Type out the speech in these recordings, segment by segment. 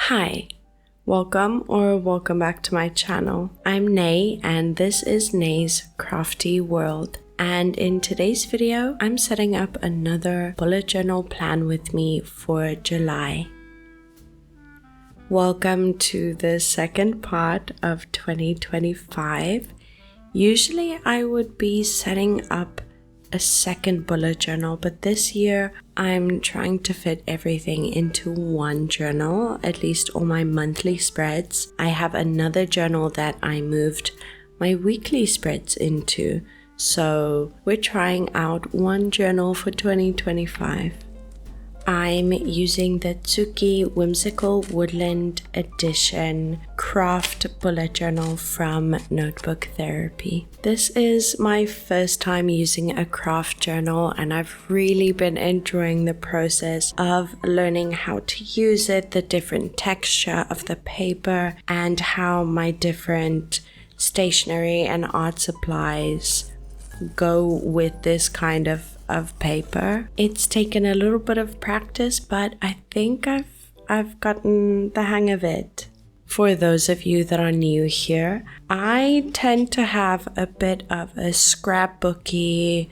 Hi, welcome back to my channel. I'm 𝐻 and this is 𝐻's Crafty World. And in today's video, I'm setting up another bullet journal plan with me for July. Welcome to the second part of 2025. Usually I would be setting up a second bullet journal, but this year I'm trying to fit everything into one journal, at least all my monthly spreads. I have another journal that I moved my weekly spreads into, so we're trying out one journal for 2025. I'm using the 𝐏𝐚𝐩𝐿 Whimsical Woodland Edition craft bullet journal from Notebook Therapy. This is my first time using a craft journal and I've really been enjoying the process of learning how to use it, the different texture of the paper, and how my different stationery and art supplies go with this kind of paper. It's taken a little bit of practice, but I think I've gotten the hang of it. For those of you that are new here, I tend to have a bit of a scrapbooky,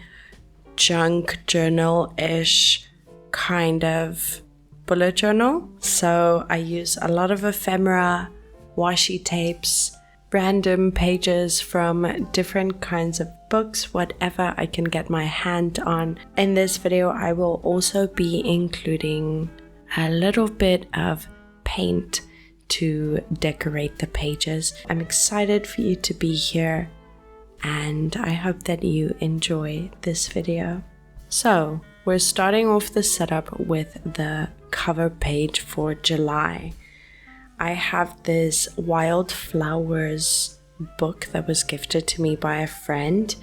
junk journal-ish kind of bullet journal. So I use a lot of ephemera, washi tapes, random pages from different kinds of books, whatever I can get my hand on. In this video, I will also be including a little bit of paint to decorate the pages. I'm excited for you to be here and I hope that you enjoy this video. So, we're starting off the setup with the cover page for July. I have this Wildflowers book that was gifted to me by a friend,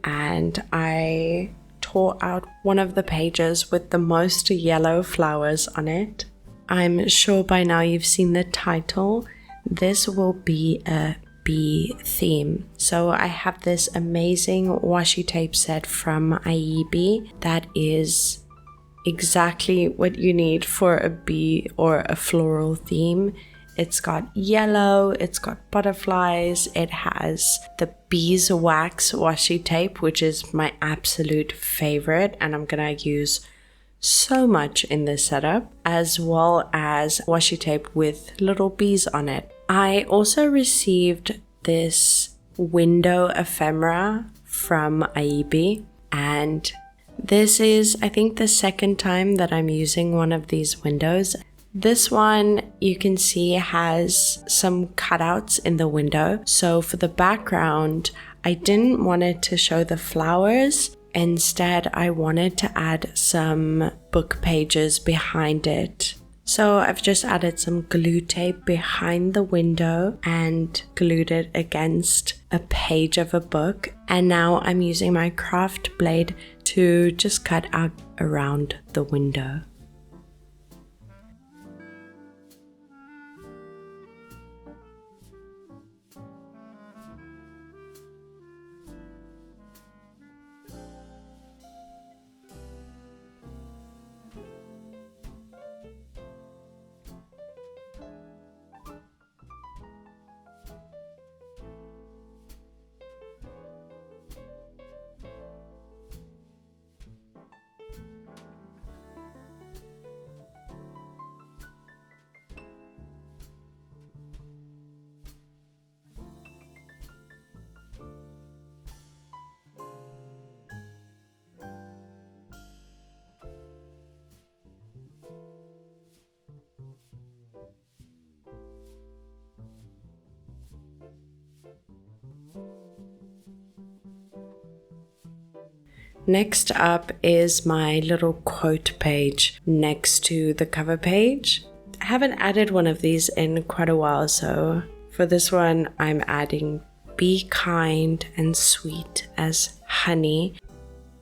and I tore out one of the pages with the most yellow flowers on it. I'm sure by now you've seen the title. This will be a bee theme. So I have this amazing washi tape set from 𝐼𝐸 that is exactly what you need for a bee or a floral theme. It's got yellow, it's got butterflies, it has the beeswax washi tape, which is my absolute favorite, and I'm gonna use so much in this setup, as well as washi tape with little bees on it. I also received this window ephemera from 𝐼𝐸, and this is, I think, the second time that I'm using one of these windows. This one, you can see, has some cutouts in the window. So for the background, I didn't want it to show the flowers. Instead, I wanted to add some book pages behind it. So I've just added some glue tape behind the window and glued it against a page of a book. And now I'm using my craft blade to just cut out around the window. Next up is my little quote page next to the cover page. I haven't added one of these in quite a while, so for this one I'm adding "Be kind and sweet as honey."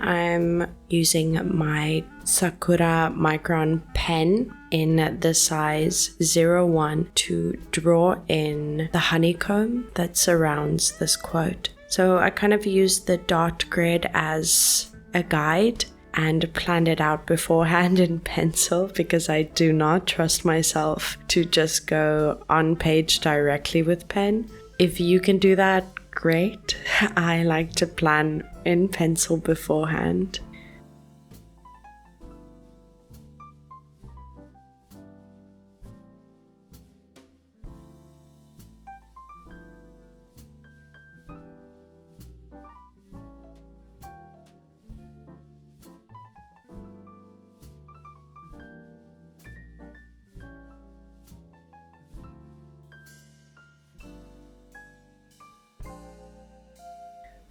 I'm using my Sakura Micron pen in the size 01 to draw in the honeycomb that surrounds this quote. So I kind of used the dot grid as a guide, and planned it out beforehand in pencil because I do not trust myself to just go on page directly with pen. If you can do that, great. I like to plan in pencil beforehand.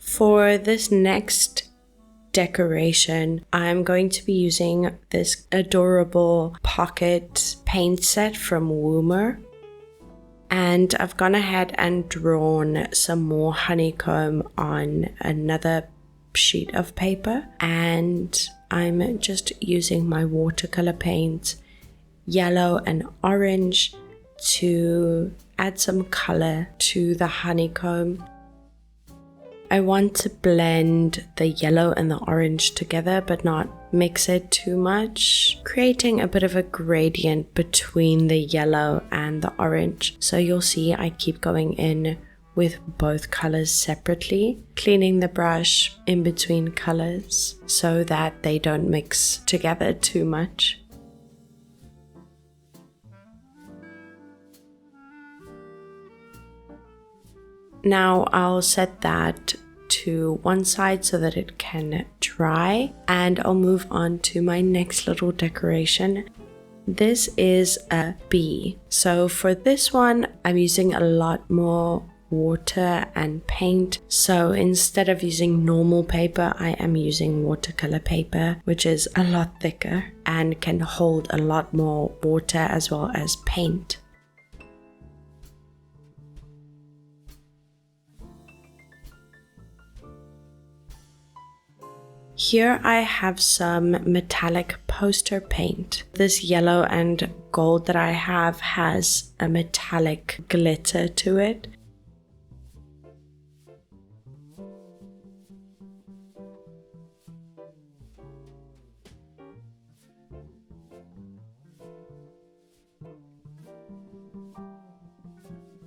For this next decoration, I'm going to be using this adorable pocket paint set from Woomer. And I've gone ahead and drawn some more honeycomb on another sheet of paper. And I'm just using my watercolor paint, yellow and orange, to add some color to the honeycomb. I want to blend the yellow and the orange together, but not mix it too much, creating a bit of a gradient between the yellow and the orange. So you'll see I keep going in with both colors separately, cleaning the brush in between colors so that they don't mix together too much. Now I'll set that to one side so that it can dry, and I'll move on to my next little decoration. This is a bee. So for this one, I'm using a lot more water and paint. So instead of using normal paper, I am using watercolor paper, which is a lot thicker and can hold a lot more water as well as paint. Here I have some metallic poster paint. This yellow and gold that I have has a metallic glitter to it.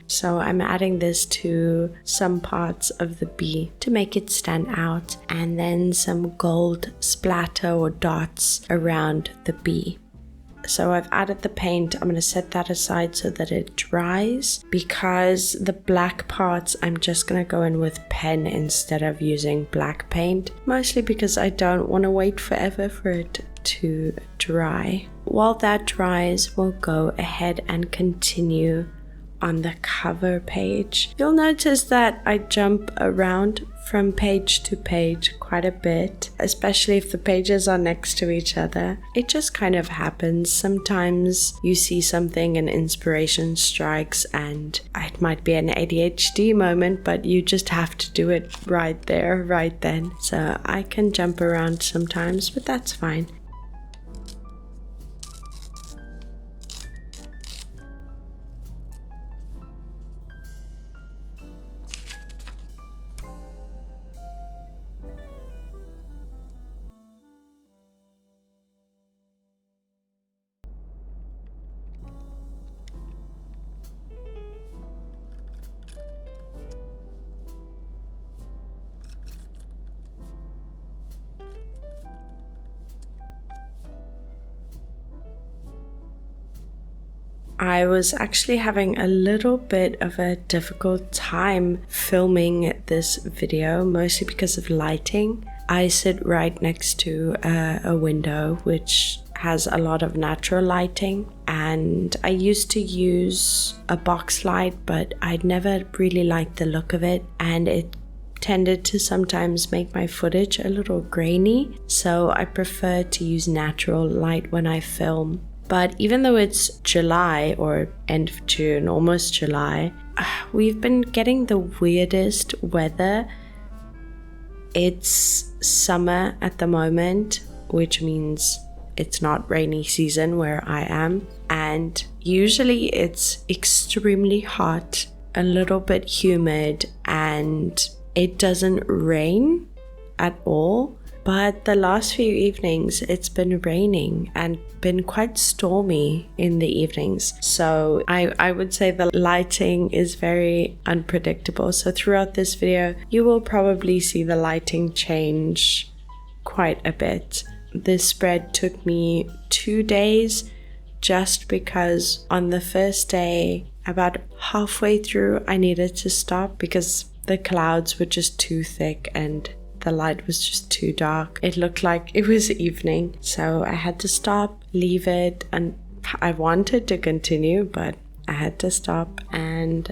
So I'm adding this to some parts of the bee to make it stand out, and then some gold splatter or dots around the bee. So I've added the paint. I'm going to set that aside so that it dries, because the black parts I'm just going to go in with pen instead of using black paint, mostly because I don't want to wait forever for it to dry. While that dries, we'll go ahead and continue on the cover page. You'll notice that I jump around from page to page quite a bit, especially if the pages are next to each other. It just kind of happens. Sometimes you see something and inspiration strikes, and it might be an ADHD moment, but you just have to do it right there, right then. So I can jump around sometimes, but that's fine. I was actually having a little bit of a difficult time filming this video, mostly because of lighting. I sit right next to a window which has a lot of natural lighting, and I used to use a box light, but I'd never really liked the look of it, and it tended to sometimes make my footage a little grainy, so I prefer to use natural light when I film. But even though it's July, or end of June, almost July, we've been getting the weirdest weather. It's summer at the moment, which means it's not rainy season where I am. And usually it's extremely hot, a little bit humid, and it doesn't rain at all. But the last few evenings it's been raining and been quite stormy in the evenings. So I would say the lighting is very unpredictable. So throughout this video, you will probably see the lighting change quite a bit. This spread took me 2 days just because on the first day, about halfway through, I needed to stop because the clouds were just too thick and the light was just too dark. It looked like it was evening, so I had to stop, leave it, and I wanted to continue, but I had to stop and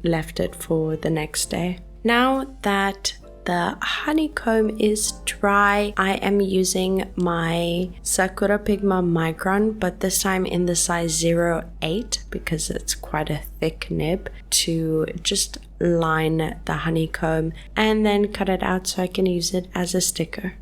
left it for the next day. Now that the honeycomb is dry, I am using my Sakura Pigma Micron, but this time in the size 08 because it's quite a thick nib, to just line the honeycomb and then cut it out so I can use it as a sticker.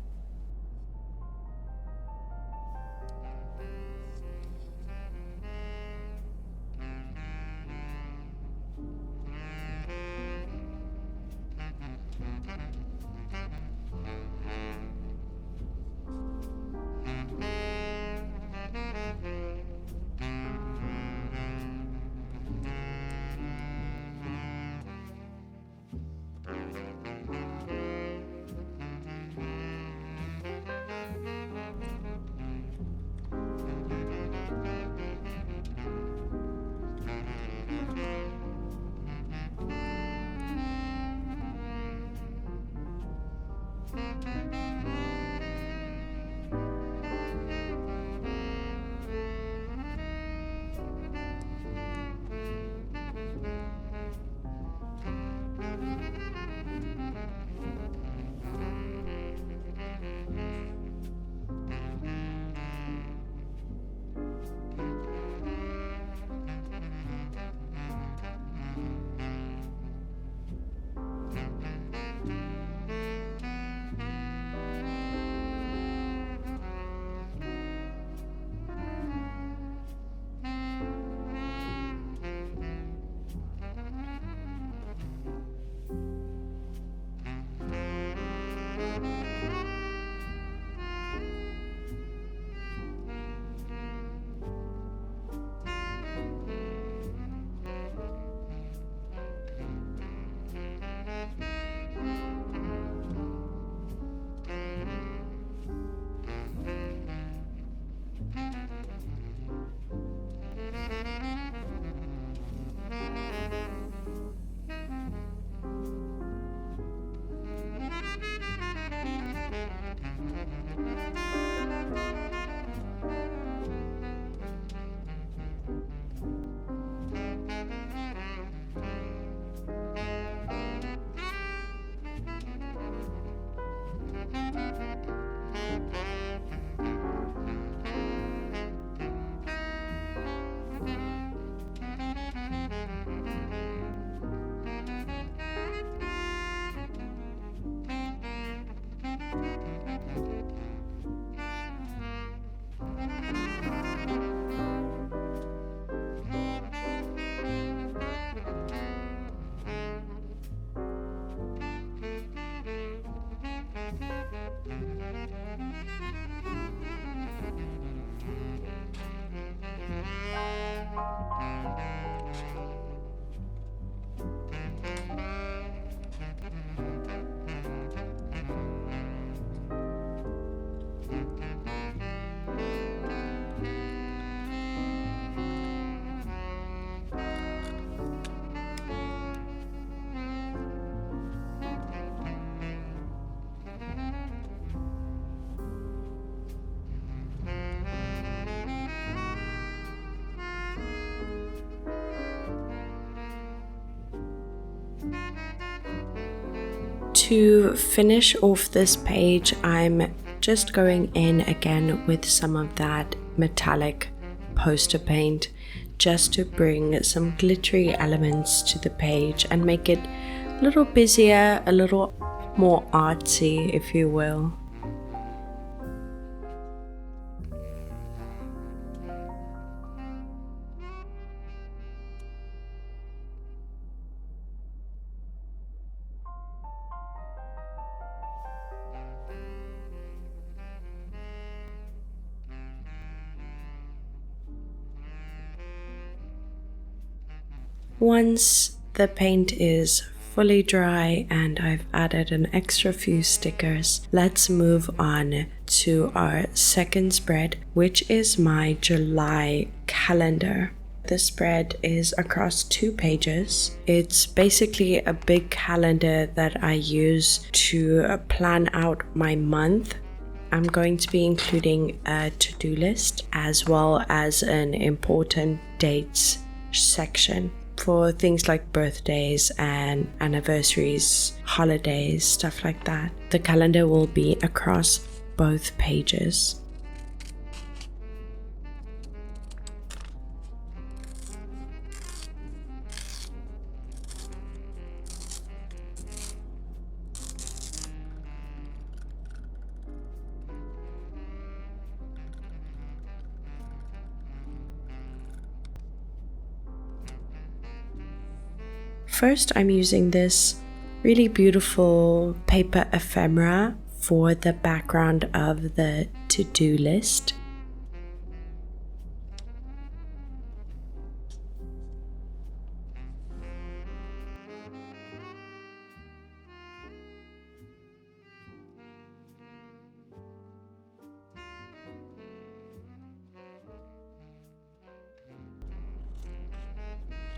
To finish off this page, I'm just going in again with some of that metallic poster paint just to bring some glittery elements to the page and make it a little busier, a little more artsy, if you will. Once the paint is fully dry and I've added an extra few stickers, let's move on to our second spread, which is my July calendar. The spread is across 2 pages. It's basically a big calendar that I use to plan out my month. I'm going to be including a to-do list as well as an important dates section for things like birthdays and anniversaries, holidays, stuff like that. The calendar will be across both pages. First, I'm using this really beautiful paper ephemera for the background of the to-do list.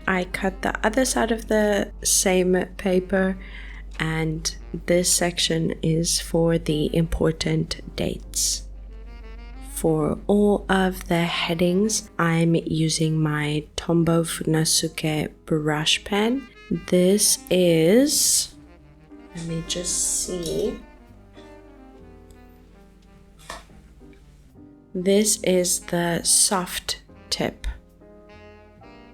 I cut the other side of the same paper, and this section is for the important dates. For all of the headings, I'm using my Tombow Funasuke brush pen. This is, let me just see. This is the soft tip.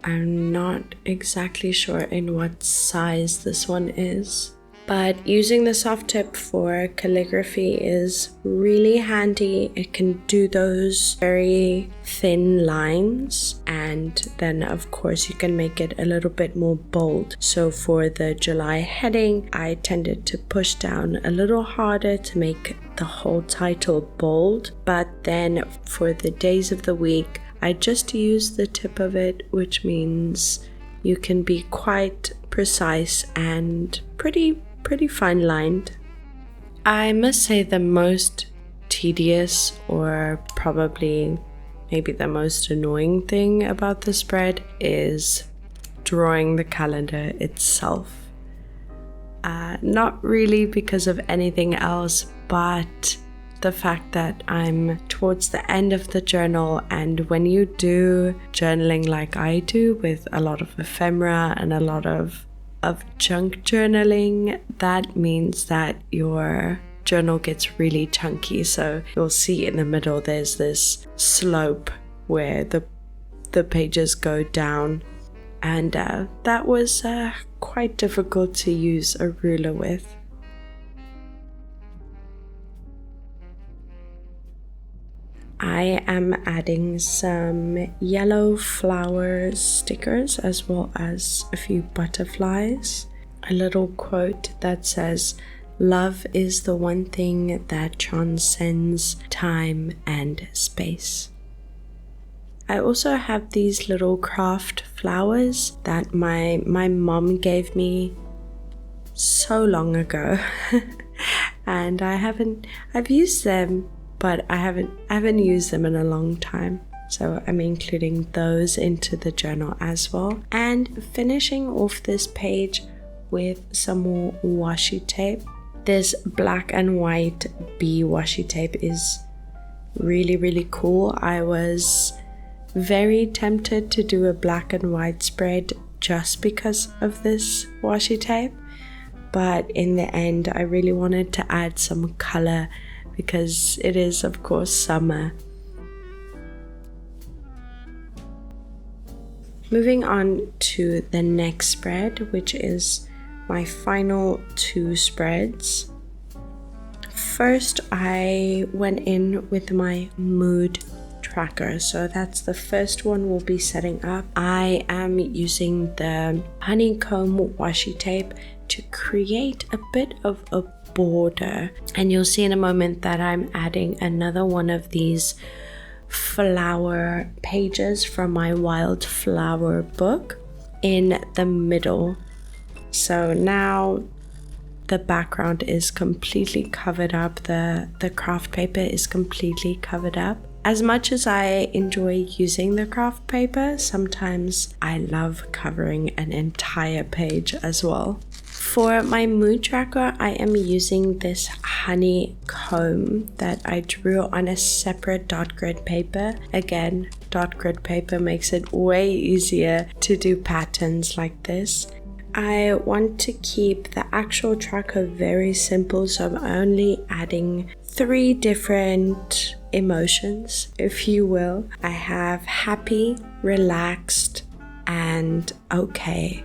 I'm not exactly sure in what size this one is, but using the soft tip for calligraphy is really handy. It can do those very thin lines, and then of course you can make it a little bit more bold. So for the July heading, I tended to push down a little harder to make the whole title bold, but then for the days of the week, I just use the tip of it, which means you can be quite precise and pretty fine lined. I must say the most tedious, or probably maybe the most annoying thing about the spread is drawing the calendar itself. Not really because of anything else, but the fact that I'm towards the end of the journal, and when you do journaling like I do with a lot of ephemera and a lot of chunk journaling, that means that your journal gets really chunky. So you'll see in the middle there's this slope where the pages go down, and that was quite difficult to use a ruler with. I am adding some yellow flower stickers as well as a few butterflies. A little quote that says, "Love is the one thing that transcends time and space." I also have these little craft flowers that my mom gave me so long ago and I've used them, but I haven't used them in a long time. So I'm including those into the journal as well. And finishing off this page with some more washi tape. This black and white bee washi tape is really cool. I was very tempted to do a black and white spread just because of this washi tape, but in the end I really wanted to add some color because it is of course summer. Moving on to the next spread, which is my final 2 spreads. First, I went in with my mood tracker, so that's the first one we'll be setting up. I am using the honeycomb washi tape to create a bit of a border, and you'll see in a moment that I'm adding another one of these flower pages from my wildflower book. in the middle. So now the background is completely covered up, the craft paper is completely covered up. As much as I enjoy using the craft paper, sometimes I love covering an entire page as well. For my mood tracker, I am using this honeycomb that I drew on a separate dot grid paper. Again, dot grid paper makes it way easier to do patterns like this. I want to keep the actual tracker very simple, so I'm only adding 3 different emotions, if you will. I have happy, relaxed, and okay.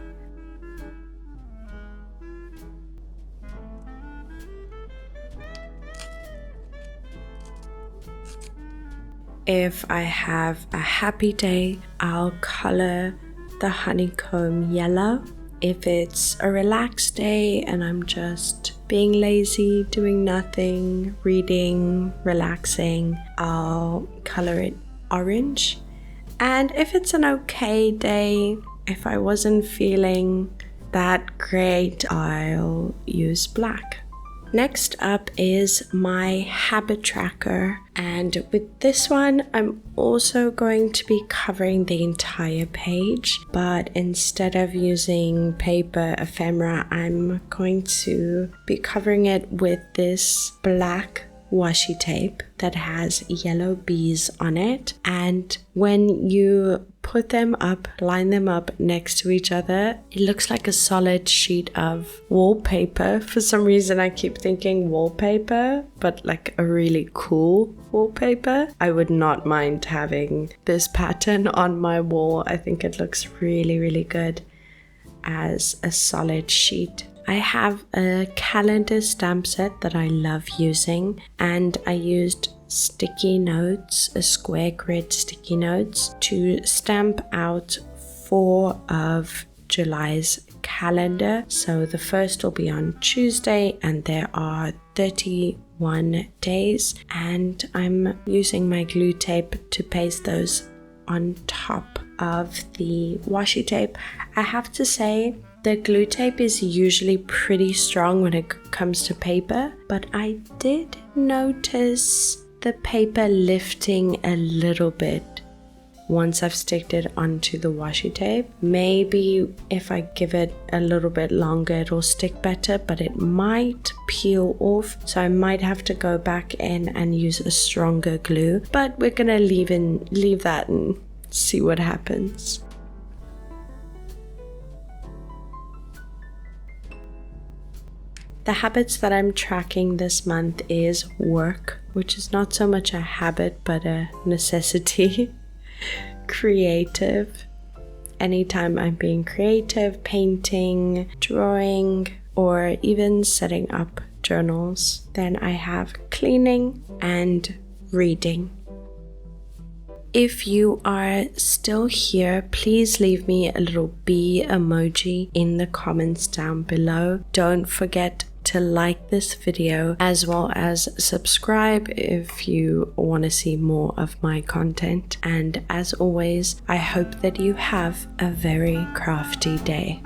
If I have a happy day, I'll color the honeycomb yellow. If it's a relaxed day and I'm just being lazy, doing nothing, reading, relaxing, I'll color it orange. And if it's an okay day, if I wasn't feeling that great, I'll use black. Next up is my habit tracker, and with this one I'm also going to be covering the entire page, but instead of using paper ephemera, I'm going to be covering it with this black washi tape that has yellow bees on it. And when you put them up, line them up next to each other, it looks like a solid sheet of wallpaper. For some reason I keep thinking wallpaper, but like a really cool wallpaper. I would not mind having this pattern on my wall. I think it looks really, really good as a solid sheet. I have a calendar stamp set that I love using, and I used sticky notes, a square grid sticky notes, to stamp out 4 of July's calendar. So the first will be on Tuesday, and there are 31 days, and I'm using my glue tape to paste those on top of the washi tape. I have to say, the glue tape is usually pretty strong when it comes to paper, but I did notice the paper lifting a little bit once I've sticked it onto the washi tape. Maybe if I give it a little bit longer, it'll stick better, but it might peel off, so I might have to go back in and use a stronger glue, but we're gonna leave that and see what happens. The habits that I'm tracking this month is work, which is not so much a habit but a necessity. Creative. Anytime I'm being creative, painting, drawing, or even setting up journals. Then I have cleaning and reading. If you are still here, please leave me a little bee emoji in the comments down below. Don't forget to like this video as well as subscribe if you want to see more of my content. And as always, I hope that you have a very crafty day.